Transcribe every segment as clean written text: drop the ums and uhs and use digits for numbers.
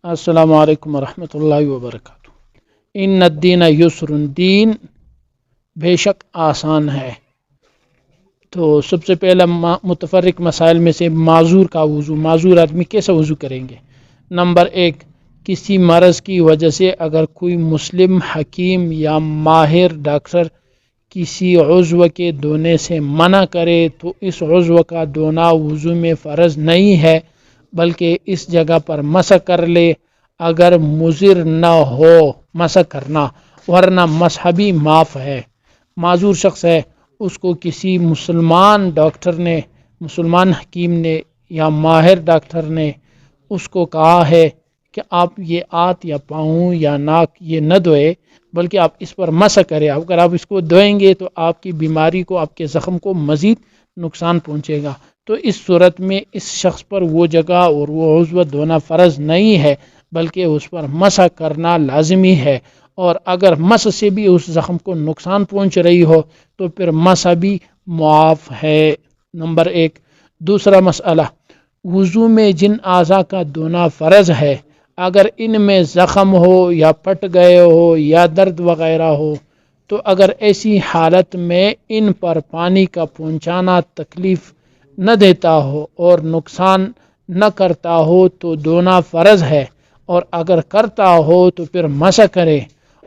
السلام علیکم ورحمۃ اللہ وبرکاتہ۔ ان الدین یسر، دین بے شک آسان ہے۔ تو سب سے پہلا متفرق مسائل میں سے معذور کا وضو، معذور آدمی کیسا وضو کریں گے؟ نمبر 1، کسی مرض کی وجہ سے اگر کوئی مسلم حکیم یا ماہر ڈاکٹر کسی عضو کے دھونے سے منع کرے تو اس عضو کا دھونا وضو میں فرض نہیں ہے، بلکہ اس جگہ پر مسح کر لے اگر مضر نہ ہو مسح کرنا، ورنہ مسح بھی معاف ہے۔ معذور شخص ہے، اس کو کسی مسلمان ڈاکٹر نے، مسلمان حکیم نے یا ماہر ڈاکٹر نے اس کو کہا ہے کہ آپ یہ ہاتھ یا پاؤں یا ناک یہ نہ دھوئے، بلکہ آپ اس پر مسح کریں۔ اگر آپ اس کو دھوئیں گے تو آپ کی بیماری کو، آپ کے زخم کو مزید نقصان پہنچے گا۔ تو اس صورت میں اس شخص پر وہ جگہ اور وہ عضو دھونا فرض نہیں ہے، بلکہ اس پر مسح کرنا لازمی ہے، اور اگر مسح سے بھی اس زخم کو نقصان پہنچ رہی ہو تو پھر مسح بھی معاف ہے۔ نمبر 1۔ دوسرا مسئلہ، وضو میں جن اعضاء کا دھونا فرض ہے اگر ان میں زخم ہو یا پھٹ گئے ہو یا درد وغیرہ ہو، تو اگر ایسی حالت میں ان پر پانی کا پہنچانا تکلیف نہ دیتا ہو اور نقصان نہ کرتا ہو تو دھونا فرض ہے، اور اگر کرتا ہو تو پھر مسح کرے،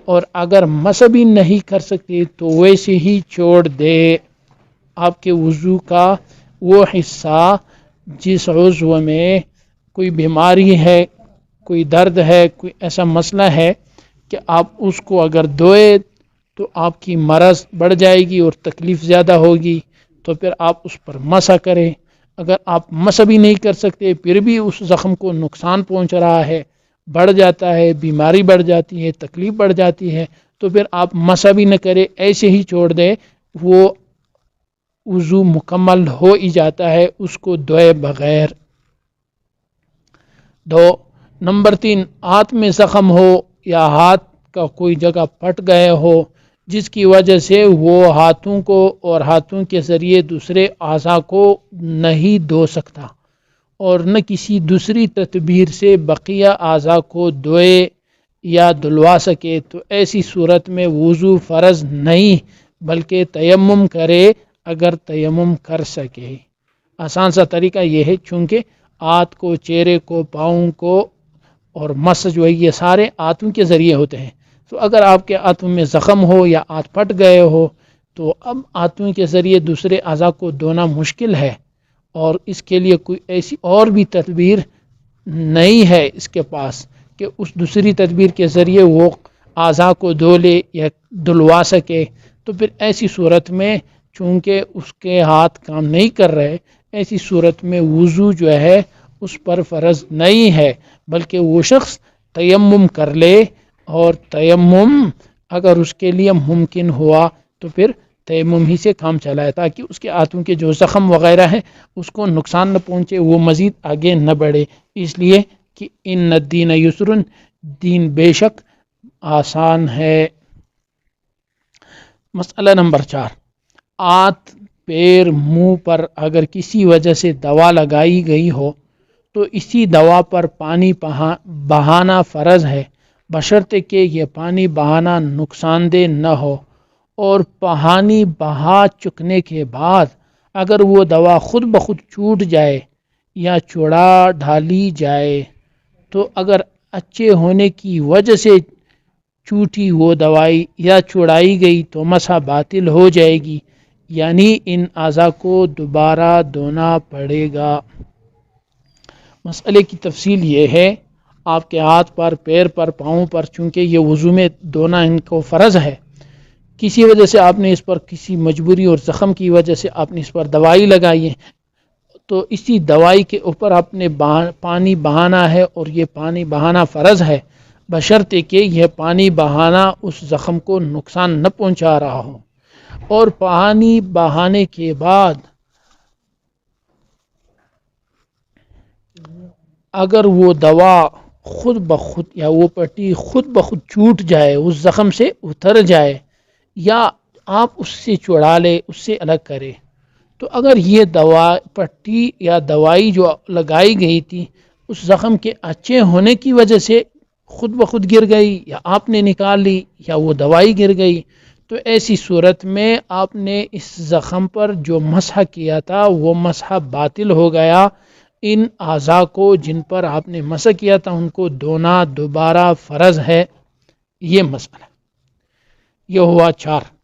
اور اگر مسح بھی نہیں کر سکتے تو ویسے ہی چھوڑ دے۔ آپ کے وضو کا وہ حصہ جس عضو میں کوئی بیماری ہے، کوئی درد ہے، کوئی ایسا مسئلہ ہے کہ آپ اس کو اگر دھوئے تو آپ کی مرض بڑھ جائے گی اور تکلیف زیادہ ہوگی، تو پھر آپ اس پر مسح کریں۔ اگر آپ مسح بھی نہیں کر سکتے پھر بھی اس زخم کو نقصان پہنچ رہا ہے، بڑھ جاتا ہے، بیماری بڑھ جاتی ہے، تکلیف بڑھ جاتی ہے، تو پھر آپ مسح بھی نہ کریں، ایسے ہی چھوڑ دیں، وہ وضو مکمل ہو ہی جاتا ہے اس کو دھوئے بغیر۔ 2۔ نمبر 3، ہاتھ میں زخم ہو یا ہاتھ کا کوئی جگہ پھٹ گئے ہو جس کی وجہ سے وہ ہاتھوں کو اور ہاتھوں کے ذریعے دوسرے اعضاء کو نہیں دھو سکتا اور نہ کسی دوسری تدبیر سے بقیہ اعضاء کو دھوئے یا دھلوا سکے، تو ایسی صورت میں وضو فرض نہیں بلکہ تیمم کرے اگر تیمم کر سکے۔ آسان سا طریقہ یہ ہے، چونکہ ہاتھ کو، چہرے کو، پاؤں کو اور مسح جو ہے یہ سارے ہاتھوں کے ذریعے ہوتے ہیں، تو اگر آپ کے ہاتھوں میں زخم ہو یا ہاتھ پھٹ گئے ہو تو اب ہاتھوں کے ذریعے دوسرے اعضاء کو دھونا مشکل ہے، اور اس کے لیے کوئی ایسی اور بھی تدبیر نہیں ہے اس کے پاس کہ اس دوسری تدبیر کے ذریعے وہ اعضاء کو دھو لے یا دھلوا سکے، تو پھر ایسی صورت میں چونکہ اس کے ہاتھ کام نہیں کر رہے، ایسی صورت میں وضو جو ہے اس پر فرض نہیں ہے، بلکہ وہ شخص تیمم کر لے، اور تیمم اگر اس کے لیے ممکن ہوا تو پھر تیمم ہی سے کام چلائے، تاکہ اس کے ہاتھوں کے جو زخم وغیرہ ہے اس کو نقصان نہ پہنچے، وہ مزید آگے نہ بڑھے، اس لیے کہ ان الدین یسر، دین بے شک آسان ہے۔ مسئلہ نمبر 4، ہاتھ، پیر، منہ پر اگر کسی وجہ سے دوا لگائی گئی ہو تو اسی دوا پر پانی بہانا فرض ہے، بشرطے کہ یہ پانی بہانا نقصان دہ نہ ہو، اور پانی بہا چکنے کے بعد اگر وہ دوا خود بخود چھوٹ جائے یا چڑا ڈالی جائے تو اگر اچھے ہونے کی وجہ سے چھوٹی وہ دوائی یا چھڑائی گئی تو مسح باطل ہو جائے گی، یعنی ان اعضاء کو دوبارہ دھونا پڑے گا۔ مسئلے کی تفصیل یہ ہے، آپ کے ہاتھ پر، پیر پر، پاؤں پر چونکہ یہ وضو میں دھونا ان کو فرض ہے، کسی وجہ سے آپ نے اس پر، کسی مجبوری اور زخم کی وجہ سے آپ نے اس پر دوائی لگائی ہے، تو اسی دوائی کے اوپر آپ نے پانی بہانا ہے، اور یہ پانی بہانا فرض ہے، بشرطے کہ یہ پانی بہانا اس زخم کو نقصان نہ پہنچا رہا ہو، اور پانی بہانے کے بعد اگر وہ دوا خود بخود یا وہ پٹی خود بخود چھوٹ جائے، اس زخم سے اتر جائے، یا آپ اس سے چڑھا لے، اس سے الگ کرے، تو اگر یہ دوا، پٹی یا دوائی جو لگائی گئی تھی اس زخم کے اچھے ہونے کی وجہ سے خود بخود گر گئی یا آپ نے نکال لی یا وہ دوائی گر گئی، تو ایسی صورت میں آپ نے اس زخم پر جو مسح کیا تھا وہ مسح باطل ہو گیا۔ ان اعضاء کو جن پر آپ نے مسح کیا تھا ان کو دھونا دوبارہ فرض ہے۔ یہ مسئلہ یہ ہوا 4۔